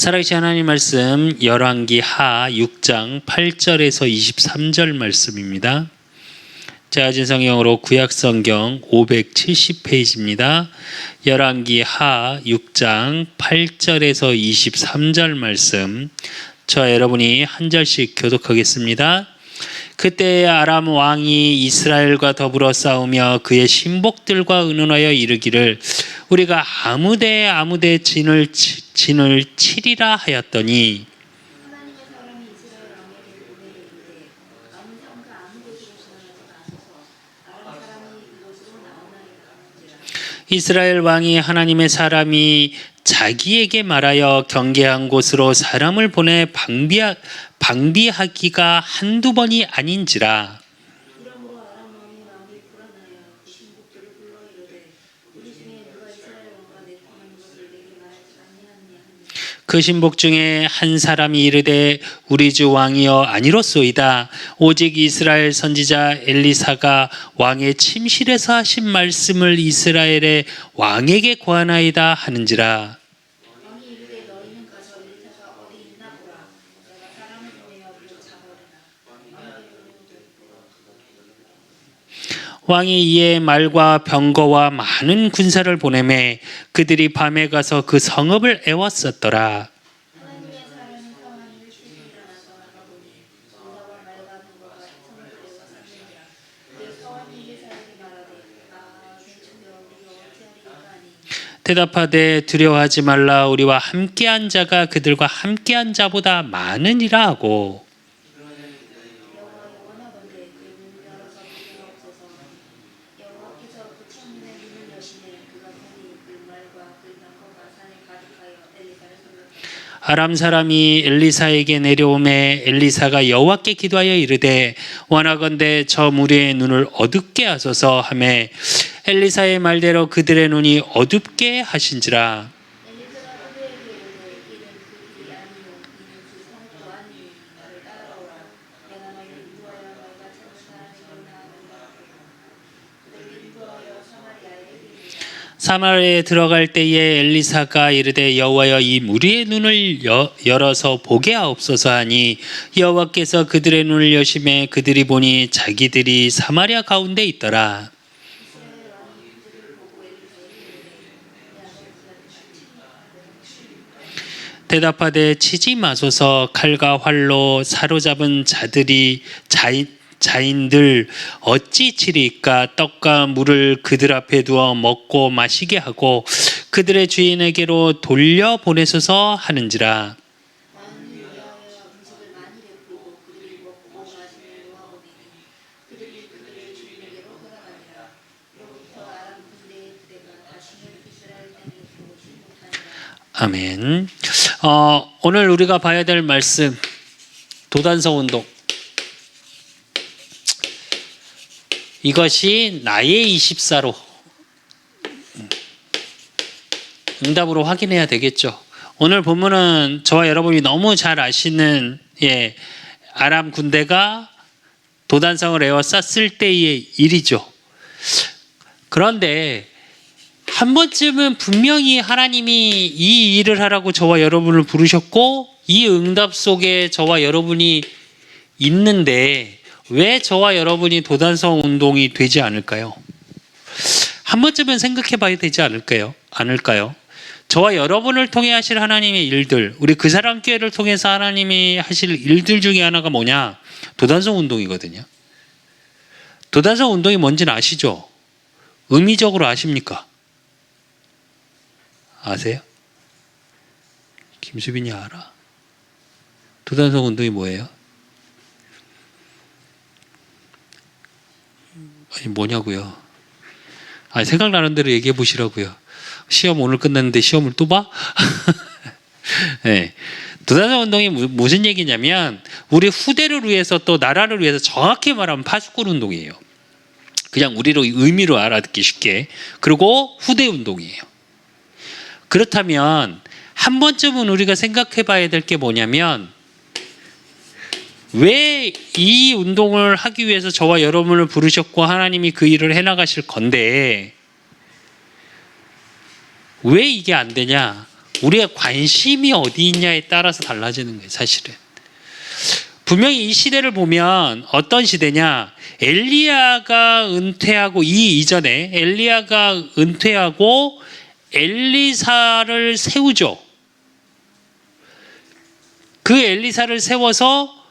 살아계신 하나님 말씀 열왕기 하 6장 8절에서 23절 말씀입니다. 제가 가진 성경으로 구약성경 570페이지입니다. 열왕기 하 6장 8절에서 23절 말씀, 저와 여러분이 한 절씩 교독하겠습니다. 그때 아람 왕이 이스라엘과 더불어 싸우며 그의 신복들과 의논하여 이르기를 우리가 아무데 진을 치리라 하였더니 이스라엘 왕이 하나님의 사람이 자기에게 말하여 경계한 곳으로 사람을 보내 방비하기가 한두 번이 아닌지라. 그 신복 중에 한 사람이 이르되 우리 주 왕이여 아니로소이다. 오직 이스라엘 선지자 엘리사가 왕의 침실에서 하신 말씀을 이스라엘의 왕에게 고하나이다 하는지라. 왕이 이에 말과 병거와 많은 군사를 보내매 그들이 밤에 가서 그 성읍을 애웠었더라. 대답하되 두려워하지 말라. 우리와 함께한 자가 그들과 함께한 자보다 많으니라 하고 아람 사람이 엘리사에게 내려오매 엘리사가 여호와께 기도하여 이르되 원하건대 저 무리의 눈을 어둡게 하소서 하매 엘리사의 말대로 그들의 눈이 어둡게 하신지라. 사마리아에 들어갈 때에 엘리사가 이르되 여호와여 이 무리의 눈을 열어서 보게 하옵소서 하니 여호와께서 그들의 눈을 여시매 그들이 보니 자기들이 사마리아 가운데 있더라. 대답하되 치지 마소서. 칼과 활로 사로잡은 자인들 어찌 치리까. 떡과 물을 그들 앞에 두어 먹고 마시게 하고 그들의 주인에게로 돌려보내소서 하는지라. 아멘. 오늘 우리가 봐야 될 말씀, 도단성 운동. 이것이 나의 24로 응답으로 확인해야 되겠죠. 오늘 본문은 저와 여러분이 너무 잘 아시는 아람 군대가 도단성을 에워쌌을 때의 일이죠. 그런데 한 번쯤은 분명히 하나님이 이 일을 하라고 저와 여러분을 부르셨고 이 응답 속에 저와 여러분이 있는데 왜 저와 여러분이 도단성 운동이 되지 않을까요? 한 번쯤은 생각해 봐야 되지 않을까요? 저와 여러분을 통해 하실 하나님의 일들, 우리 그 사람 교회를 통해서 하나님이 하실 일들 중에 하나가 뭐냐? 도단성 운동이거든요. 도단성 운동이 뭔지는 아시죠? 의미적으로 아십니까? 아세요? 김수빈이 알아? 도단성 운동이 뭐예요? 아니 뭐냐고요? 아니 생각나는 대로 얘기해 보시라고요. 시험 오늘 끝났는데 시험을 또 봐? 네. 도단성 운동이 무슨 얘기냐면 우리 후대를 위해서 또 나라를 위해서 정확히 말하면 파수꾼 운동이에요. 그냥 우리로 의미로 알아듣기 쉽게. 그리고 후대 운동이에요. 그렇다면 한 번쯤은 우리가 생각해 봐야 될 게 뭐냐면 왜 이 운동을 하기 위해서 저와 여러분을 부르셨고 하나님이 그 일을 해나가실 건데 왜 이게 안 되냐? 우리의 관심이 어디 있냐에 따라서 달라지는 거예요, 사실은. 분명히 이 시대를 보면 어떤 시대냐? 엘리야가 은퇴하고 이 이전에 엘리야가 은퇴하고 엘리사를 세우죠. 그 엘리사를 세워서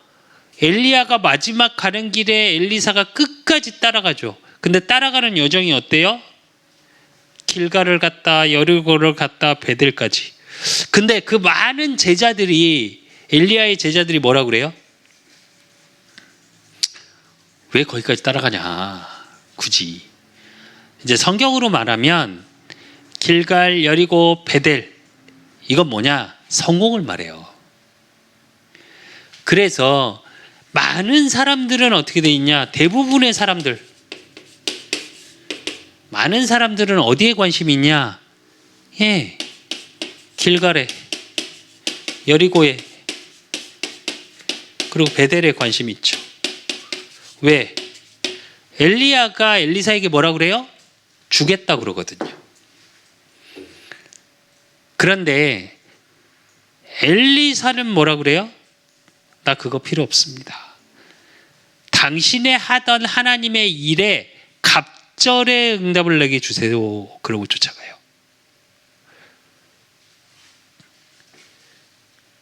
엘리야가 마지막 가는 길에 엘리사가 끝까지 따라가죠. 근데 따라가는 여정이 어때요? 길갈을 갔다 여리고를 갔다 베델까지. 근데 그 많은 제자들이 엘리야의 제자들이 뭐라 그래요? 왜 거기까지 따라가냐? 굳이. 이제 성경으로 말하면 길갈, 여리고, 베델 이건 뭐냐? 성공을 말해요. 그래서 많은 사람들은 어떻게 돼 있냐? 대부분의 사람들, 많은 사람들은 어디에 관심이 있냐? 예, 길갈에, 여리고에, 그리고 베델에 관심이 있죠. 왜? 엘리야가 엘리사에게 뭐라 그래요? 주겠다 그러거든요. 그런데 엘리사는 뭐라 그래요? 나 그거 필요 없습니다. 당신의 하던 하나님의 일에 갑절의 응답을 내게 주세요. 그러고 쫓아가요.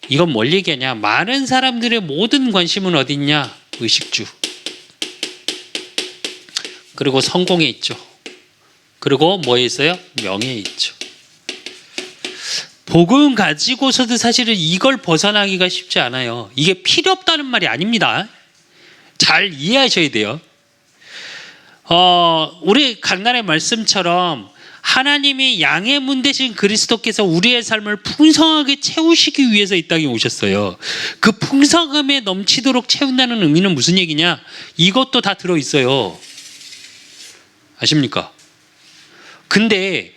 이건 뭘 얘기하냐? 많은 사람들의 모든 관심은 어디 있냐? 의식주. 그리고 성공에 있죠. 그리고 뭐에 있어요? 명예에 있죠. 복음 가지고서도 사실은 이걸 벗어나기가 쉽지 않아요. 이게 필요 없다는 말이 아닙니다. 잘 이해하셔야 돼요. 우리 강단의 말씀처럼 하나님이 양의 문 대신 그리스도께서 우리의 삶을 풍성하게 채우시기 위해서 이 땅에 오셨어요. 그 풍성함에 넘치도록 채운다는 의미는 무슨 얘기냐? 이것도 다 들어있어요. 아십니까? 근데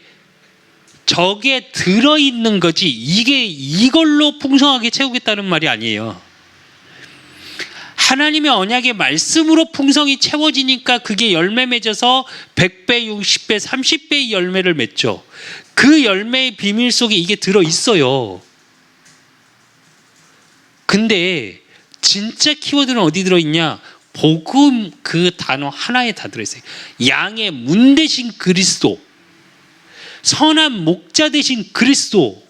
저게 들어있는 거지 이게 이걸로 풍성하게 채우겠다는 말이 아니에요. 하나님의 언약의 말씀으로 풍성히 채워지니까 그게 열매 맺어서 100배, 60배, 30배의 열매를 맺죠. 그 열매의 비밀 속에 이게 들어있어요. 근데 진짜 키워드는 어디 들어있냐? 복음 그 단어 하나에 다 들어있어요. 양의 문 대신 그리스도, 선한 목자 대신 그리스도.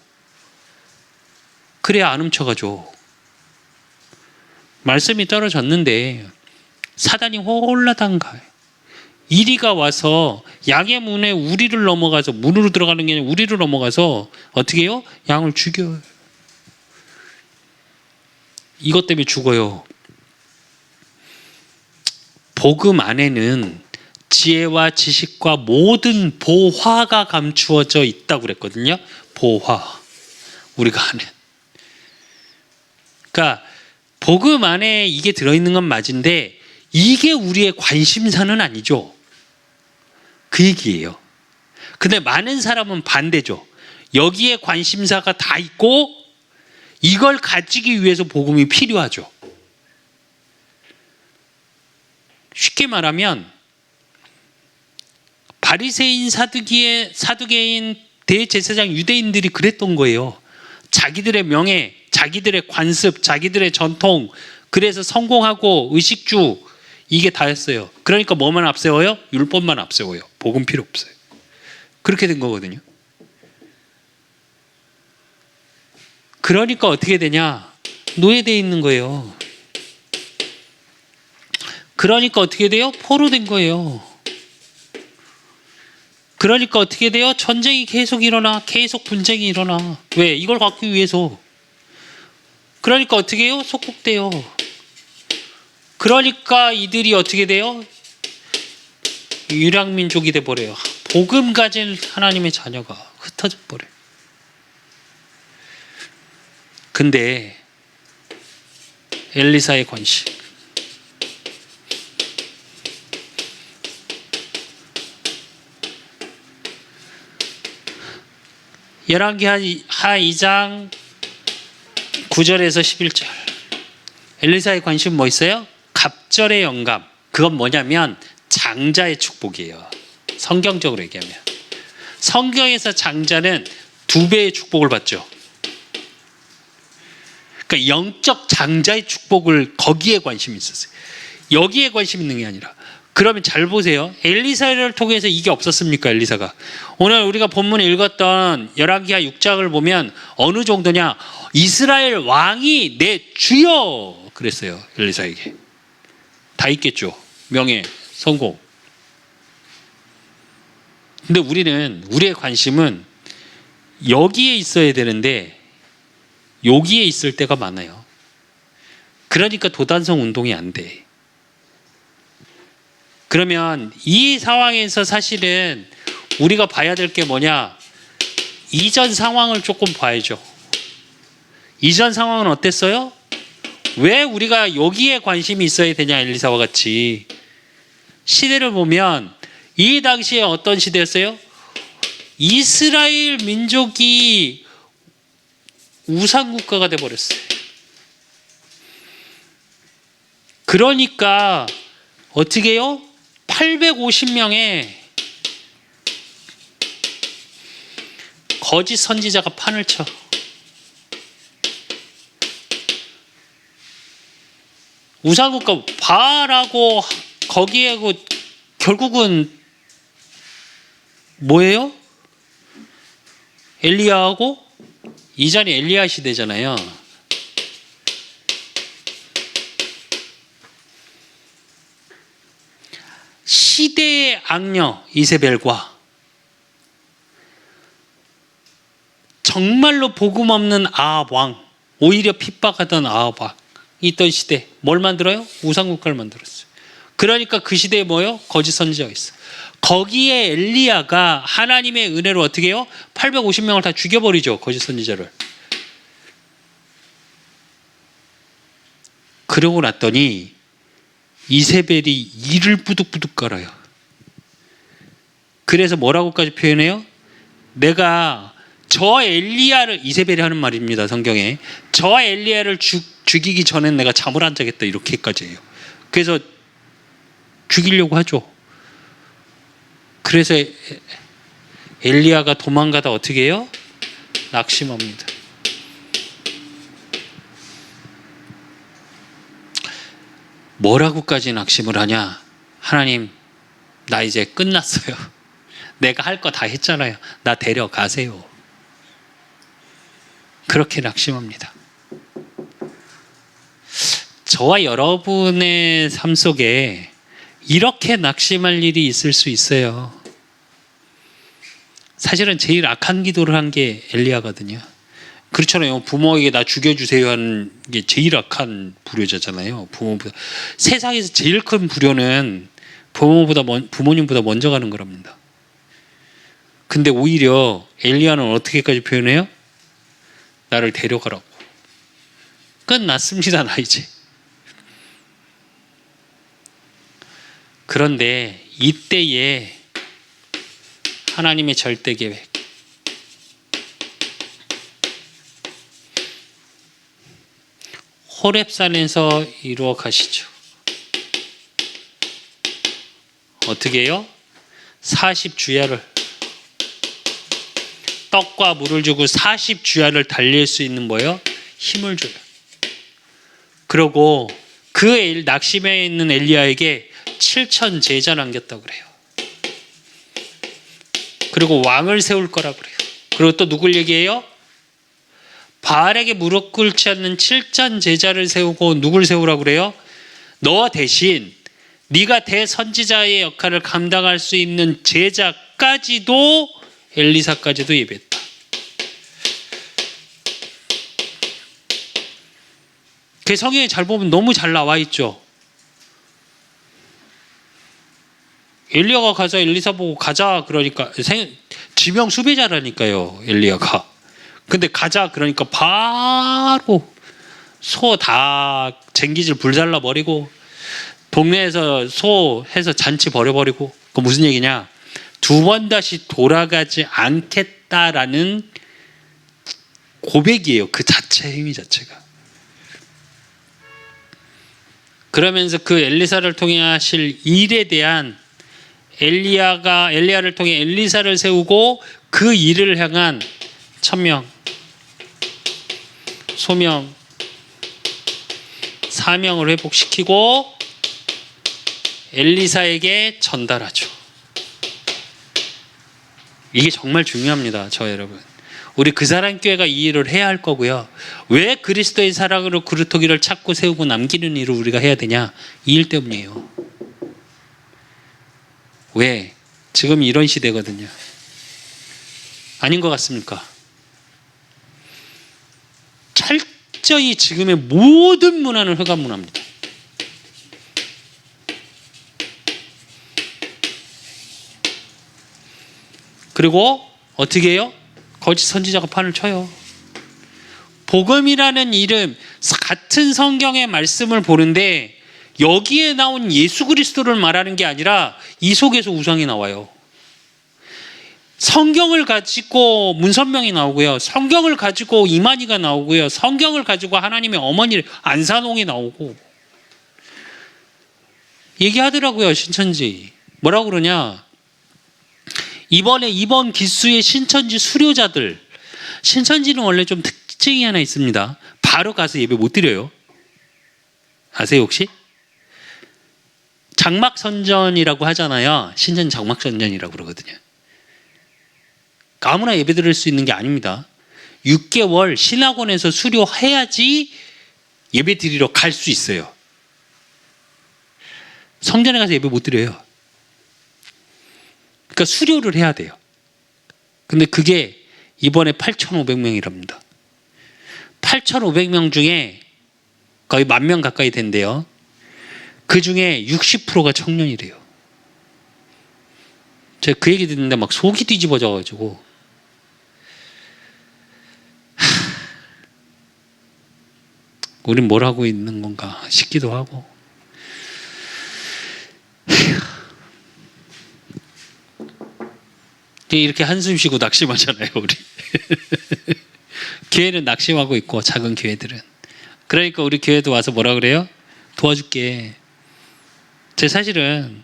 그래야 안 훔쳐가죠. 말씀이 떨어졌는데 사단이 홀라당 가요. 이리가 와서 양의 문에 우리를 넘어가서, 문으로 들어가는 게 아니라 우리를 넘어가서 어떻게 해요? 양을 죽여요. 이것 때문에 죽어요. 복음 안에는 지혜와 지식과 모든 보화가 감추어져 있다고 그랬거든요. 보화. 우리가 아는. 그러니까 복음 안에 이게 들어있는 건 맞은데 이게 우리의 관심사는 아니죠. 그 얘기예요. 근데 많은 사람은 반대죠. 여기에 관심사가 다 있고 이걸 가지기 위해서 복음이 필요하죠. 쉽게 말하면 바리새인, 사두개인, 대제사장 유대인들이 그랬던 거예요. 자기들의 명예, 자기들의 관습, 자기들의 전통, 그래서 성공하고 의식주, 이게 다였어요. 그러니까 뭐만 앞세워요? 율법만 앞세워요. 복음 필요 없어요. 그렇게 된 거거든요. 그러니까 어떻게 되냐? 노예되어 있는 거예요. 그러니까 어떻게 돼요? 포로된 거예요. 그러니까 어떻게 돼요? 전쟁이 계속 일어나, 계속 분쟁이 일어나. 왜? 이걸 갖기 위해서. 그러니까 어떻게 해요? 속국돼요. 그러니까 이들이 어떻게 돼요? 유랑민족이 돼버려요. 복음 가진 하나님의 자녀가 흩어져 버려요. 근데 엘리사의 관심, 열왕기하 2장 9절에서 11절. 엘리사의 관심 뭐 있어요? 갑절의 영감. 그건 뭐냐면 장자의 축복이에요. 성경적으로 얘기하면 성경에서 장자는 2배의 축복을 받죠. 그러니까 영적 장자의 축복을 거기에 관심이 있었어요. 여기에 관심 있는 게 아니라. 그러면 잘 보세요. 엘리사를 통해서 이게 없었습니까? 엘리사가. 오늘 우리가 본문에 읽었던 열왕기하 6장을 보면 어느 정도냐. 이스라엘 왕이 내 주여 그랬어요. 엘리사에게. 다 있겠죠. 명예, 성공. 근데 우리의 관심은 여기에 있어야 되는데 여기에 있을 때가 많아요. 그러니까 도단성 운동이 안 돼. 그러면 이 상황에서 사실은 우리가 봐야 될 게 뭐냐? 이전 상황을 조금 봐야죠. 이전 상황은 어땠어요? 왜 우리가 여기에 관심이 있어야 되냐? 엘리사와 같이. 시대를 보면 이 당시에 어떤 시대였어요? 이스라엘 민족이 우상국가가 돼버렸어요. 그러니까 어떻게 해요? 850명의 거짓 선지자가 판을 쳐. 우상국가 바알하고 거기에 결국은 뭐예요? 엘리야하고 이전이 엘리야 시대잖아요. 시대의 악녀 이세벨과 정말로 복음 없는 아합 왕, 오히려 핍박하던 아합 왕 있던 시대 뭘 만들어요? 우상국가를 만들었어요. 그러니까 그 시대에 뭐예요? 거짓 선지자가 있어. 거기에 엘리야가 하나님의 은혜로 어떻게 해요? 850명을 다 죽여버리죠. 거짓 선지자를. 그러고 났더니 이세벨이 이를 부득부득 깔아요. 그래서 뭐라고까지 표현해요? 내가 저 엘리야를, 이세벨이 하는 말입니다. 성경에. 저 엘리야를 죽이기 전엔 내가 잠을 안 자겠다. 이렇게까지 해요. 그래서 죽이려고 하죠. 그래서 엘리야가 도망가다 어떻게 해요? 낙심합니다. 뭐라고까지 낙심을 하냐? 하나님, 나 이제 끝났어요. 내가 할 거 다 했잖아요. 나 데려가세요. 그렇게 낙심합니다. 저와 여러분의 삶 속에 이렇게 낙심할 일이 있을 수 있어요. 사실은 제일 악한 기도를 한 게 엘리야거든요. 그렇잖아요. 부모에게 나 죽여주세요 하는 게 제일 악한 불효자잖아요. 부모보다. 세상에서 제일 큰 불효는 부모님보다 먼저 가는 거랍니다. 근데 오히려 엘리야는 어떻게까지 표현해요? 나를 데려가라고. 끝났습니다. 나 이제. 그런데 이때에 하나님의 절대 계획, 호렙산에서 이루어 가시죠. 어떻게 해요? 40주야를 떡과 물을 주고 40주야를 달릴 수 있는 뭐예요? 힘을 줘요. 그리고 그 낙심해 있는 엘리야에게 7천 제자 남겼다고 그래요. 그리고 왕을 세울 거라고 그래요. 그리고 또 누굴 얘기해요? 바알에게 무릎 꿇지 않는 7천 제자를 세우고 누굴 세우라고 그래요? 너 대신 네가 대선지자의 역할을 감당할 수 있는 제자까지도, 엘리사까지도 예배했다. 그 성경에 잘 보면 너무 잘 나와 있죠. 엘리야가 가자, 엘리사 보고 가자 그러니까 지명 수배자라니까요, 엘리야가. 근데 가자 그러니까 바로 소 다 쟁기질 불살라 버리고 동네에서 소 해서 잔치 벌여버리고. 그 무슨 얘기냐? 2번 다시 돌아가지 않겠다라는 고백이에요. 그 자체 행위 자체가. 그러면서 그 엘리사를 통해 하실 일에 대한 엘리야를 통해 엘리사를 세우고 그 일을 향한 천명, 소명, 사명을 회복시키고 엘리사에게 전달하죠. 이게 정말 중요합니다. 저 여러분. 우리 그 사람 교회가 이 일을 해야 할 거고요. 왜 그리스도의 사랑으로 그루터기를 찾고 세우고 남기는 일을 우리가 해야 되냐? 이 일 때문이에요. 왜? 지금 이런 시대거든요. 아닌 것 같습니까? 철저히 지금의 모든 문화는 흑암 문화입니다. 그리고 어떻게 해요? 거짓 선지자가 판을 쳐요. 복음이라는 이름, 같은 성경의 말씀을 보는데 여기에 나온 예수 그리스도를 말하는 게 아니라 이 속에서 우상이 나와요. 성경을 가지고 문선명이 나오고요. 성경을 가지고 이만희가 나오고요. 성경을 가지고 하나님의 어머니 안산홍이 나오고 얘기하더라고요. 신천지. 뭐라고 그러냐? 이번 기수의 신천지 수료자들, 신천지는 원래 좀 특징이 하나 있습니다. 바로 가서 예배 못 드려요. 아세요 혹시? 장막선전이라고 하잖아요. 신천 장막선전이라고 그러거든요. 아무나 예배 드릴 수 있는 게 아닙니다. 6개월 신학원에서 수료해야지 예배 드리러 갈 수 있어요. 성전에 가서 예배 못 드려요. 그러니까 수료를 해야 돼요. 근데 그게 이번에 8,500명이랍니다. 8,500명 중에 거의 10,000명 가까이 된대요. 그 중에 60%가 청년이래요. 제가 그 얘기 듣는데 막 속이 뒤집어져가지고 우린 뭘 하고 있는 건가 싶기도 하고. 이렇게 한숨 쉬고 낙심하잖아요 우리. 교회는 낙심하고 있고 작은 교회들은. 그러니까 우리 교회도 와서 뭐라 그래요? 도와줄게. 제 사실은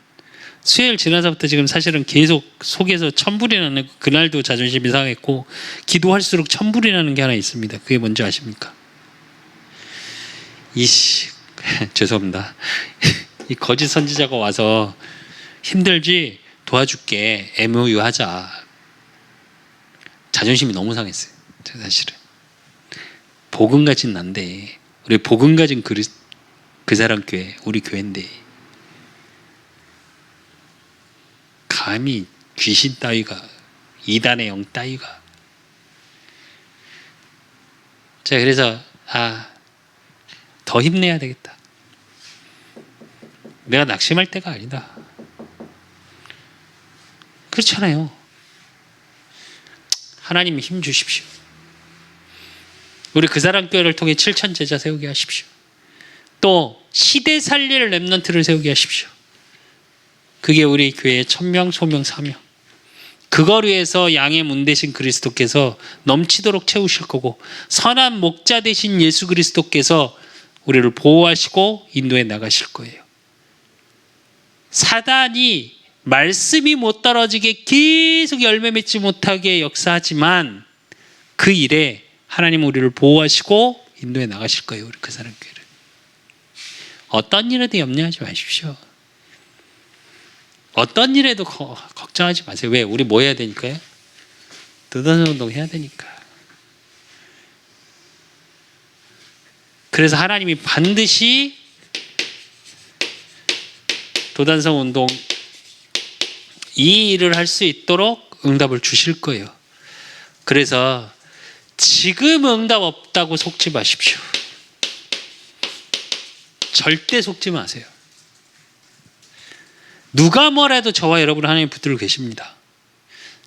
수요일 지나서부터 지금 사실은 계속 속에서 천불이 나는, 그날도 자존심이 상했고 기도할수록 천불이 나는 게 하나 있습니다. 그게 뭔지 아십니까? 죄송합니다. 이 거짓 선지자가 와서 힘들지? 도와줄게. MOU 하자. 자존심이 너무 상했어요. 사실은. 복음 가진 난데, 우리 복음 가진 그 사람 교회, 우리 교회인데 감히 귀신 따위가, 이단의 영 따위가. 제가 그래서 더 힘내야 되겠다. 내가 낙심할 때가 아니다. 그렇잖아요. 하나님이 힘 주십시오. 우리 그 사람 교회를 통해 7,000 제자 세우게 하십시오. 또 시대 살릴 렘넌트를 세우게 하십시오. 그게 우리 교회의 천명, 소명, 사명. 그걸 위해서 양의 문 되신 그리스도께서 넘치도록 채우실 거고, 선한 목자 되신 예수 그리스도께서 우리를 보호하시고 인도해 나가실 거예요. 사단이 말씀이 못 떨어지게 계속 열매 맺지 못하게 역사하지만 그 일에 하나님 우리를 보호하시고 인도해 나가실 거예요. 우리 그 사람 교회를. 어떤 일에도 염려하지 마십시오. 어떤 일에도 걱정하지 마세요. 왜? 우리 뭐 해야 되니까요? 도단성 운동 해야 되니까. 그래서 하나님이 반드시 도단성 운동 이 일을 할 수 있도록 응답을 주실 거예요. 그래서 지금 응답 없다고 속지 마십시오. 절대 속지 마세요. 누가 뭐래도 저와 여러분 하나님 붙들고 계십니다.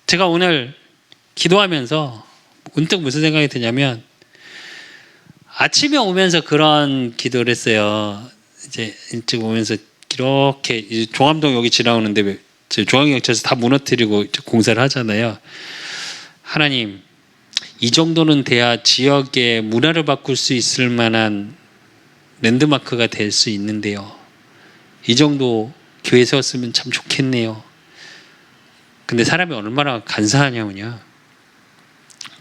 제가 오늘 기도하면서 문득 무슨 생각이 드냐면, 아침에 오면서 그런 기도를 했어요. 이제 일찍 오면서 이렇게 이제 종암동 여기 지나오는데 중앙경찰서 다 무너뜨리고 공사를 하잖아요. 하나님, 이 정도는 돼야 지역의 문화를 바꿀 수 있을 만한 랜드마크가 될 수 있는데요. 이 정도 교회 세웠으면 참 좋겠네요. 근데 사람이 얼마나 간사하냐면요.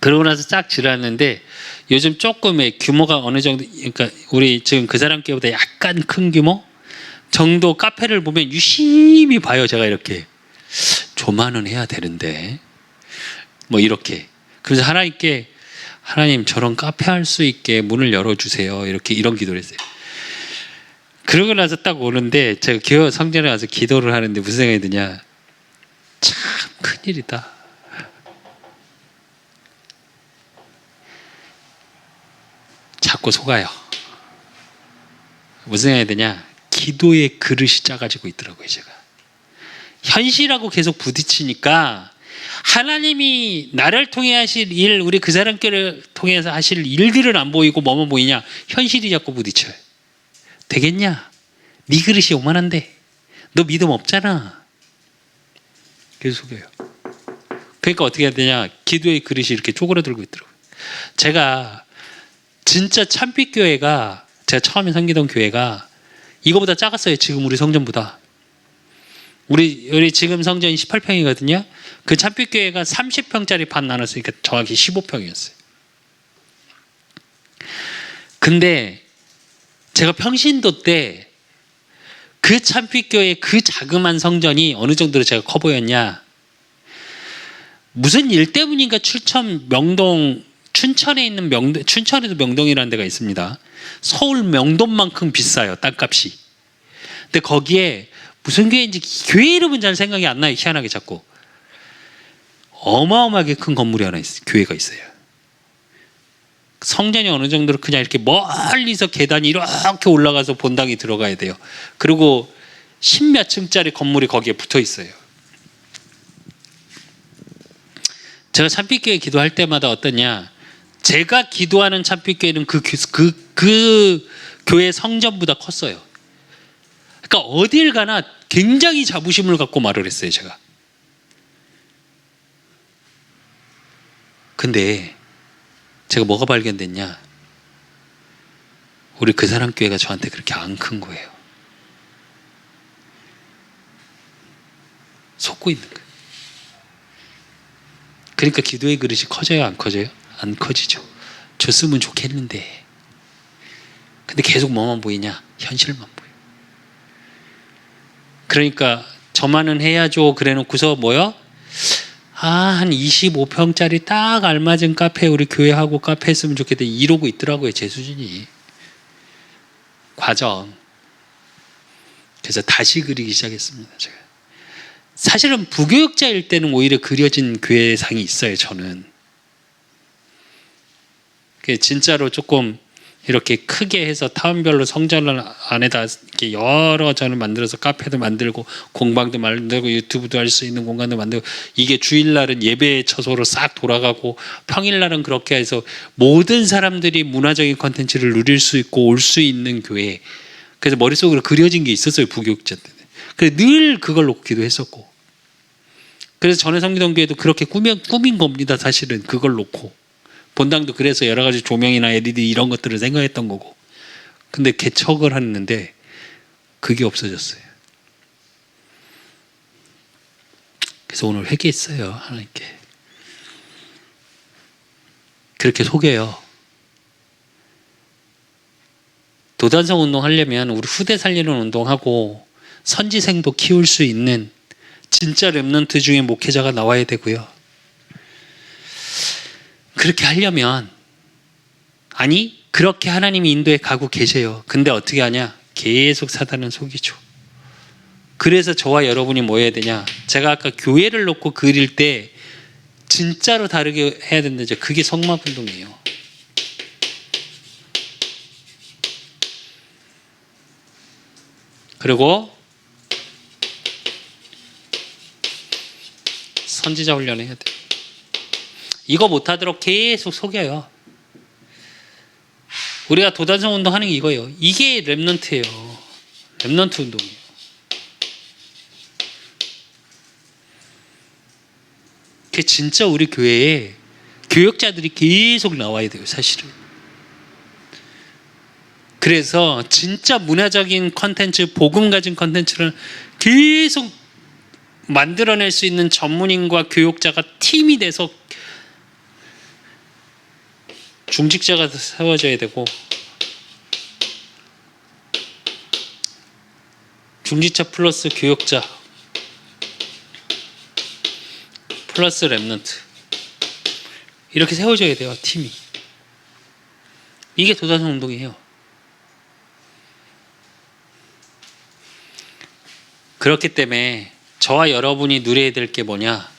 그러고 나서 쫙 지났는데 요즘 조금의 규모가 어느 정도, 그러니까 우리 지금 그 사람 교회보다 약간 큰 규모 정도 카페를 보면 유심히 봐요. 제가 이렇게 조만은 해야 되는데 뭐 이렇게. 그래서 하나님께 하나님 저런 카페 할 수 있게 문을 열어주세요. 이렇게 이런 기도를 했어요. 그러고 나서 딱 오는데 제가 교회 성전에 가서 기도를 하는데 무슨 생각이 드냐. 참 큰일이다. 자꾸 속아요. 무슨 생각이 드냐. 기도의 그릇이 작아지고 있더라고요. 제가 현실하고 계속 부딪히니까 하나님이 나를 통해 하실 일, 우리 그 사람께를 통해서 하실 일들은 안 보이고 뭐만 보이냐. 현실이 자꾸 부딪혀요. 되겠냐? 네 그릇이 요만한데 너 믿음 없잖아. 계속 속여요. 그러니까 어떻게 해야 되냐. 기도의 그릇이 이렇게 쪼그라들고 있더라고요. 제가 진짜 참빛교회가, 제가 처음에 섬기던 교회가 이거보다 작았어요. 지금 우리 성전보다. 우리 지금 성전이 18평이거든요. 그 참빛교회가 30평짜리 반 나눴으니까 정확히 15평이었어요. 근데 제가 평신도 때 그 참빛교회 그 자그만 성전이 어느 정도로 제가 커 보였냐. 무슨 일 때문인가 춘천에 있는 춘천에도 명동이라는 데가 있습니다. 서울 명동만큼 비싸요. 땅값이. 근데 거기에 무슨 교회인지 교회 이름은 잘 생각이 안 나요. 희한하게 자꾸. 어마어마하게 큰 건물이 하나 있어요. 교회가 있어요. 성전이 어느 정도로 그냥 이렇게 멀리서 계단이 이렇게 올라가서 본당이 들어가야 돼요. 그리고 10몇 층짜리 건물이 거기에 붙어 있어요. 제가 참빛교회 기도할 때마다 어떠냐. 제가 기도하는 참빛교회는 그 교회 성전보다 컸어요. 그러니까 어딜 가나 굉장히 자부심을 갖고 말을 했어요. 제가. 근데 제가 뭐가 발견됐냐. 우리 그 사람 교회가 저한테 그렇게 안 큰 거예요. 속고 있는 거예요. 그러니까 기도의 그릇이 커져요? 안 커져요? 안 커지죠. 줬으면 좋겠는데. 근데 계속 뭐만 보이냐? 현실만 보여. 그러니까 저만은 해야죠. 그래 놓고서 뭐요? 한 25평짜리 딱 알맞은 카페, 우리 교회하고 카페 했으면 좋겠다. 이러고 있더라고요. 제 수준이. 과정. 그래서 다시 그리기 시작했습니다. 제가. 사실은 부교육자일 때는 오히려 그려진 교회상이 있어요. 저는. 진짜로 조금 이렇게 크게 해서 타운별로 성전 안에다 이렇게 여러 전을 만들어서 카페도 만들고 공방도 만들고 유튜브도 할 수 있는 공간도 만들고, 이게 주일날은 예배 처소로 싹 돌아가고 평일날은 그렇게 해서 모든 사람들이 문화적인 콘텐츠를 누릴 수 있고 올 수 있는 교회. 그래서 머릿속으로 그려진 게 있었어요. 부교육자 때는. 그래서 늘 그걸 놓고 기도했었고, 그래서 전에 섬기던 교회도 그렇게 꾸민 겁니다. 사실은 그걸 놓고. 본당도 그래서 여러 가지 조명이나 LED 이런 것들을 생각했던 거고. 근데 개척을 했는데 그게 없어졌어요. 그래서 오늘 회개했어요. 하나님께. 그렇게 속여요. 도단성 운동하려면 우리 후대 살리는 운동하고 선지생도 키울 수 있는 진짜 렘넌트 중에 목회자가 나와야 되고요. 그렇게 하려면, 아니 그렇게 하나님이 인도에 가고 계세요. 근데 어떻게 하냐? 계속 사단은 속이죠. 그래서 저와 여러분이 뭐 해야 되냐? 제가 아까 교회를 놓고 그릴 때 진짜로 다르게 해야 된다죠. 그게 성막운동이에요. 그리고 선지자 훈련을 해야 돼요. 이거 못하도록 계속 속여요. 우리가 도단성 운동하는 게 이거예요. 이게 렘넌트예요. 렘넌트 운동이에요. 그게 진짜 우리 교회에 교역자들이 계속 나와야 돼요. 사실은. 그래서 진짜 문화적인 컨텐츠, 복음 가진 컨텐츠를 계속 만들어낼 수 있는 전문인과 교역자가 팀이 돼서 중직자가 세워져야 되고, 중직자 플러스 교역자 플러스 랩넌트, 이렇게 세워져야 돼요. 팀이. 이게 도단성 운동이에요. 그렇기 때문에 저와 여러분이 누려야 될 게 뭐냐?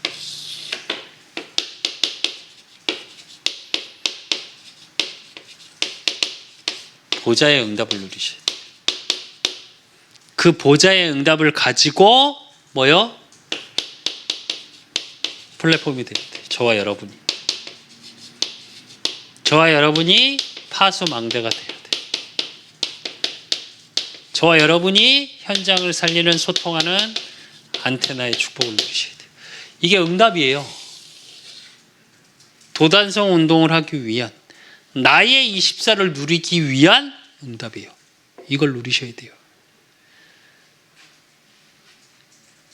보좌의 응답을 누리셔야 돼요. 그 보좌의 응답을 가지고 뭐요? 플랫폼이 돼야 돼요. 저와 여러분이. 저와 여러분이 파수망대가 돼야 돼요. 저와 여러분이 현장을 살리는, 소통하는 안테나의 축복을 누리셔야 돼요. 이게 응답이에요. 도단성 운동을 하기 위한, 나의 24를 누리기 위한 응답이에요. 이걸 누리셔야 돼요.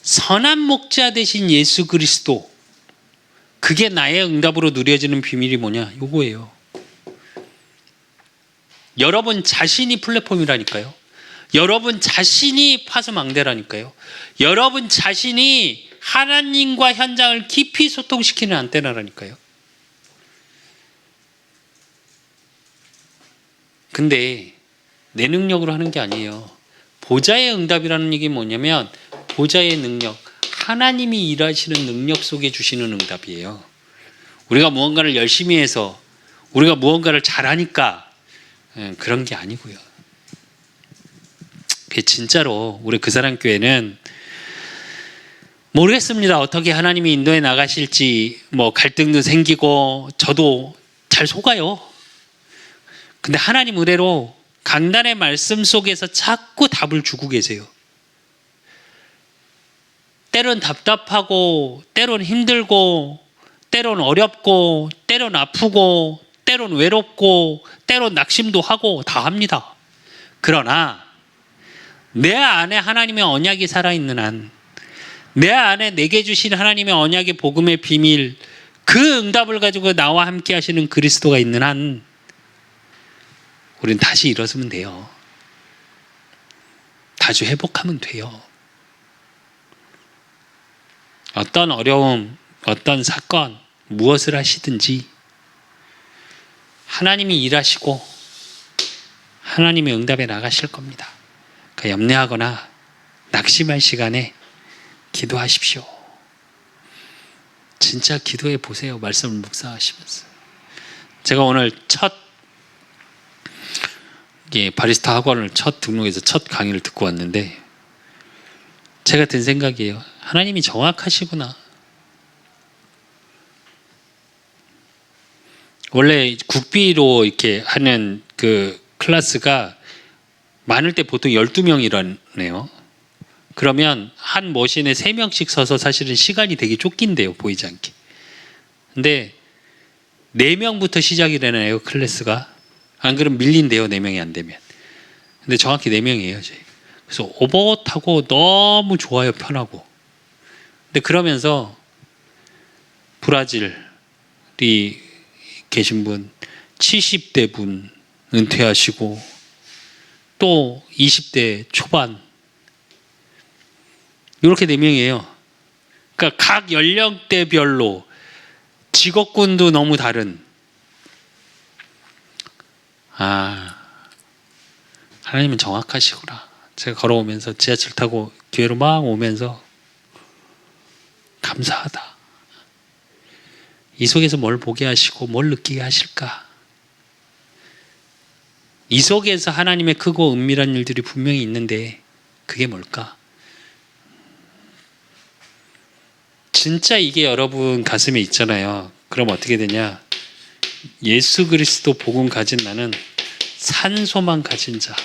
선한 목자 되신 예수 그리스도, 그게 나의 응답으로 누려지는 비밀이 뭐냐? 요거예요. 여러분 자신이 플랫폼이라니까요. 여러분 자신이 파수망대라니까요. 여러분 자신이 하나님과 현장을 깊이 소통시키는 안테나라니까요. 근데 내 능력으로 하는 게 아니에요. 보좌의 응답이라는 얘기 뭐냐면, 보좌의 능력, 하나님이 일하시는 능력 속에 주시는 응답이에요. 우리가 무언가를 열심히 해서, 우리가 무언가를 잘하니까 그런 게 아니고요. 진짜로 우리 그 사람 교회는 모르겠습니다. 어떻게 하나님이 인도에 나가실지, 뭐 갈등도 생기고 저도 잘 속아요. 근데 하나님 의뢰로 강단의 말씀 속에서 자꾸 답을 주고 계세요. 때론 답답하고, 때론 힘들고, 때론 어렵고, 때론 아프고, 때론 외롭고, 때론 낙심도 하고 다 합니다. 그러나 내 안에 하나님의 언약이 살아있는 한, 내 안에 내게 주신 하나님의 언약의 복음의 비밀, 그 응답을 가지고 나와 함께 하시는 그리스도가 있는 한 우리는 다시 일어서면 돼요. 다시 회복하면 돼요. 어떤 어려움, 어떤 사건, 무엇을 하시든지 하나님이 일하시고 하나님의 응답에 나가실 겁니다. 그러니까 염려하거나 낙심할 시간에 기도하십시오. 진짜 기도해 보세요. 말씀을 묵상하시면서. 제가 오늘 바리스타 학원을 첫 등록해서 첫 강의를 듣고 왔는데, 제가 든 생각이에요. 하나님이 정확하시구나. 원래 국비로 이렇게 하는 그 클래스가 많을 때 보통 12명이라네요. 그러면 한 머신에 3명씩 서서 사실은 시간이 되게 쫓긴대요. 보이지 않게. 근데 4명부터 시작이 되네요. 클래스가. 안 그러면 밀린대요. 4명이 안 되면. 근데 정확히 4명이에요. 저희. 그래서 오버하고 너무 좋아요. 편하고. 근데 그러면서 브라질이 계신 분, 70대 분 은퇴하시고, 또 20대 초반, 이렇게 4명이에요. 그러니까 각 연령대별로 직업군도 너무 다른. 하나님은 정확하시구나. 제가 걸어오면서 지하철 타고 교회로 막 오면서 감사하다. 이 속에서 뭘 보게 하시고 뭘 느끼게 하실까? 이 속에서 하나님의 크고 은밀한 일들이 분명히 있는데 그게 뭘까? 진짜 이게 여러분 가슴에 있잖아요. 그럼 어떻게 되냐? 예수 그리스도 복음 가진 나는 산 소망 가진 자,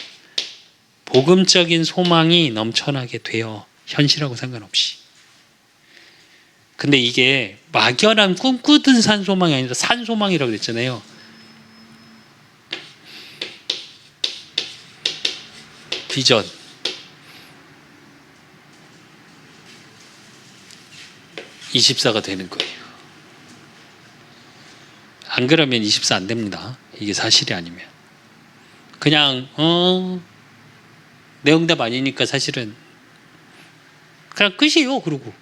복음적인 소망이 넘쳐나게 돼요. 현실하고 상관없이. 근데 이게 막연한 꿈꾸던 산 소망이 아니라 산 소망이라고 그랬잖아요. 비전. (24가) 되는 거예요. 안 그러면 24 안 됩니다. 이게 사실이 아니면. 그냥 내 응답 아니니까 사실은 그냥 끝이에요. 그러고.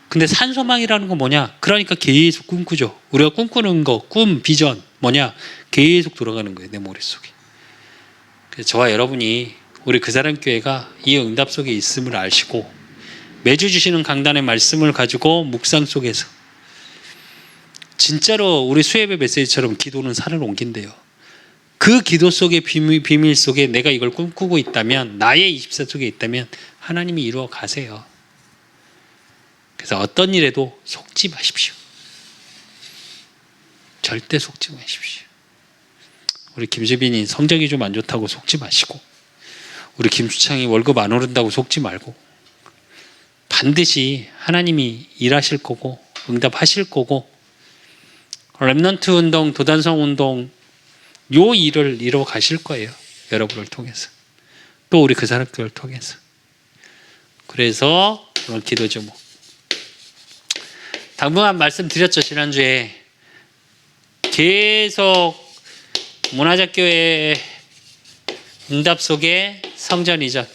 근데 산소망이라는 건 뭐냐? 그러니까 계속 꿈꾸죠. 우리가 꿈꾸는 거, 꿈, 비전 뭐냐? 계속 돌아가는 거예요. 내 머릿속에. 그래서 저와 여러분이 우리 그 사람 교회가 이 응답 속에 있음을 아시고 매주 주시는 강단의 말씀을 가지고 묵상 속에서 진짜로 우리 수예배 메시지처럼 기도는 산을 옮긴대요. 그 기도 속의 비밀 속에 내가 이걸 꿈꾸고 있다면, 나의 24 속에 있다면 하나님이 이루어 가세요. 그래서 어떤 일에도 속지 마십시오. 절대 속지 마십시오. 우리 김수빈이 성적이 좀 안 좋다고 속지 마시고, 우리 김수창이 월급 안 오른다고 속지 말고, 반드시 하나님이 일하실 거고 응답하실 거고, 렘넌트 운동, 도단성 운동 요 일을 이루어 가실 거예요. 여러분을 통해서, 또 우리 그 사람들을 통해서. 그래서 오늘 기도 제목 당분간 말씀드렸죠. 지난주에 계속 문화작교회 응답 속에 성전 이전,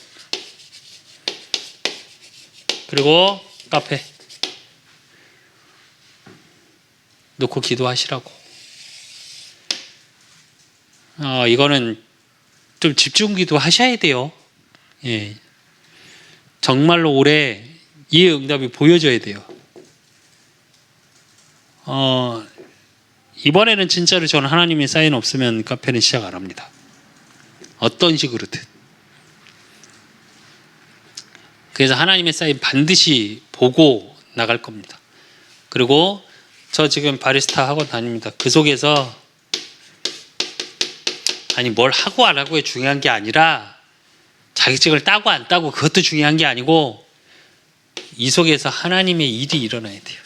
그리고 카페 놓고 기도하시라고. 이거는 좀 집중 기도하셔야 돼요. 예. 정말로 올해 이 응답이 보여져야 돼요. 이번에는 진짜로 저는 하나님의 사인 없으면 카페는 시작 안 합니다. 어떤 식으로든. 그래서 하나님의 사인 반드시 보고 나갈 겁니다. 그리고 저 지금 바리스타 학원 다닙니다. 그 속에서 아니 뭘 하고 안 하고에 중요한 게 아니라, 자격증을 따고 안 따고 그것도 중요한 게 아니고, 이 속에서 하나님의 일이 일어나야 돼요.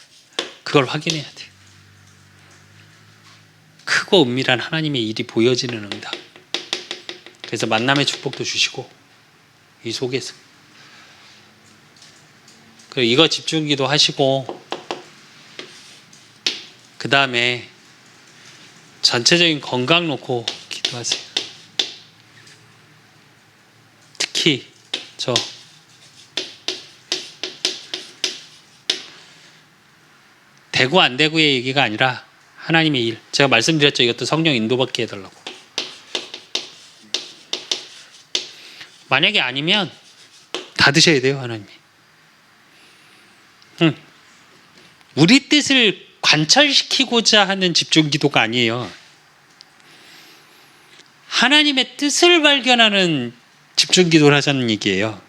그걸 확인해야 돼요. 크고 은밀한 하나님의 일이 보여지는 응답. 그래서 만남의 축복도 주시고 이 속에서. 그리고 이거 집중기도 하시고, 그 다음에 전체적인 건강 놓고 기도하세요. 특히 저 되고 안 되고의 얘기가 아니라 하나님의 일. 제가 말씀드렸죠. 이것도 성령 인도받게 해달라고. 만약에 아니면 다 드셔야 돼요. 하나님이. 우리 뜻을 관철시키고자 하는 집중기도가 아니에요. 하나님의 뜻을 발견하는 집중기도를 하자는 얘기예요.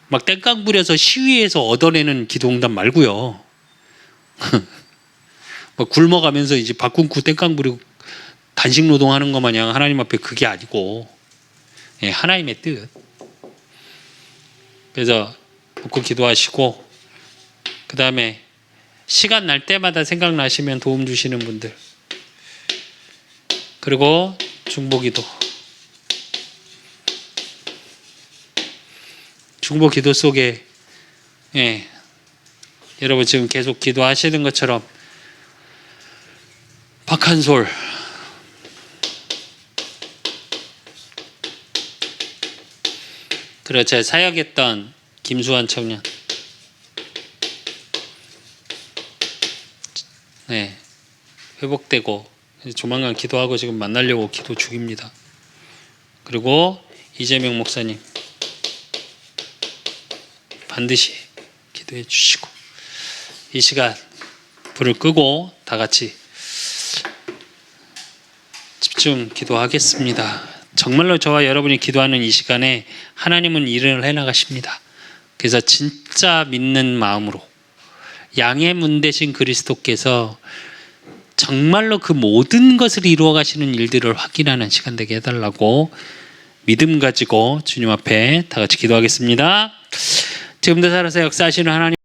막 땡깡 부려서 시위해서 얻어내는 기도응답 말고요. 막 굶어가면서 이제 밥 굶고 땡깡 부리고 단식 노동하는 것 마냥 하나님 앞에 그게 아니고, 예, 하나님의 뜻. 그래서 묵고 기도하시고, 그 다음에 시간 날 때마다 생각나시면 도움 주시는 분들, 그리고 중보기도. 중보기도 속에, 예, 여러분 지금 계속 기도하시는 것처럼 박한솔, 그리고 제가 사역했던 김수환 청년, 네, 회복되고 조만간 기도하고 지금 만나려고 기도 중입니다. 그리고 이재명 목사님 반드시 기도해 주시고, 이 시간 불을 끄고 다 같이 집중 기도하겠습니다. 정말로 저와 여러분이 기도하는 이 시간에 하나님은 일을 해나가십니다. 그래서 진짜 믿는 마음으로 양의 문 대신 그리스도께서 정말로 그 모든 것을 이루어 가시는 일들을 확인하는 시간 되게 해달라고 믿음 가지고 주님 앞에 다 같이 기도하겠습니다. 지금도 살아서 역사하시는 하나님,